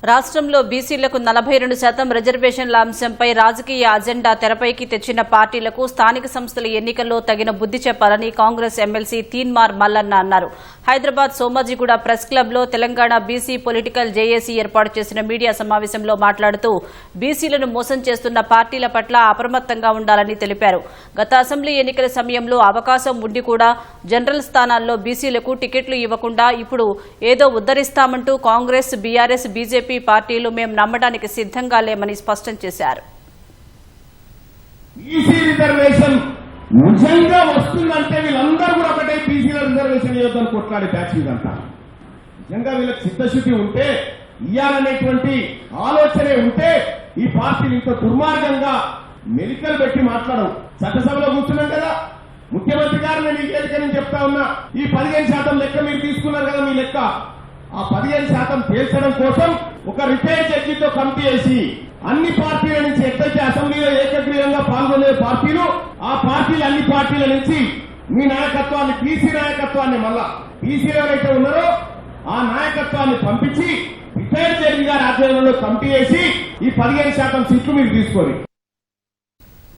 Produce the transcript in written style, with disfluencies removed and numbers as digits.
రాష్ట్రంలో బీసీలకు 42% రిజర్వేషన్ల అంశంపై రాజకీయ అజెండా తెరపైకి తెచ్చిన పార్టీలకు స్థానిక సంస్థల ఎన్నికల్లో తగిన బుద్ది చెప్పాలని కాంగ్రెస్ ఎమ్మెల్సీ తీన్మార్ మల్లన్న అన్నారు. హైదరాబాద్ సోమాజిగూడ ప్రెస్ క్లబ్లో తెలంగాణ బీసీ పొలిటికల్ జేఏసీ ఏర్పాటు చేసిన మీడియా సమావేశంలో మాట్లాడుతూ బీసీలను మోసం చేస్తున్న పార్టీల పట్ల అప్రమత్తంగా ఉండాలని తెలిపారు. గత అసెంబ్లీ ఎన్నికల సమయంలో అవకాశం ఉండి కూడా జనరల్ స్థానాల్లో బీసీలకు టికెట్లు ఇవ్వకుండా ఇప్పుడు ఏదో ఉద్దరిస్తామంటూ కాంగ్రెస్, బీఆర్ఎస్, బీజేపీ పార్టీలు మేము నమ్మడానికి సిద్ధంగా లేమని స్పష్టం చేశారు. బీసీ రిజర్వేషన్ నిజంగా వస్తుందంటే వీళ్ళందరూ కూడా ఒకటే బీసీల రిజర్వేషన్ ఇవ్వద్దని కొట్లాడే బ్యాచ్ ఇదంతా. నిజంగా వీళ్ళకి చిత్తశుద్ధి ఉంటే, ఇయ్యాలనేటువంటి ఆలోచనే ఉంటే ఈ పార్టీలు ఇంత దుర్మార్గంగా మెలికలు పెట్టి మాట్లాడవు. చట్టసభలో కూర్చున్నాం కదా, ముఖ్యమంత్రి గారు నేను ఈ వేదిక నుంచి చెప్తా ఉన్నా, ఈ 15% లెక్క మీరు తీసుకున్నారు కదా, మీ లెక్క ఆ 15% తేల్చడం కోసం ఒక రిటైర్డ్ జడ్జితో కమిటీ వేసి అన్ని పార్టీల నుంచి ఎక్కడైతే అసెంబ్లీలో ఏకగ్రీవంగా పాల్గొనే పార్టీలు, ఆ పార్టీలు అన్ని పార్టీల నుంచి మీ నాయకత్వాన్ని, బీసీ నాయకత్వాన్ని, మళ్ళా బీసీలు ఎవరైతే ఉన్నారో ఆ నాయకత్వాన్ని పంపించి రిటైర్డ్ జడ్జి గారి ఆధ్వర్యంలో కమిటీ వేసి ఈ 15% సీట్లు మీరు తీసుకోండి.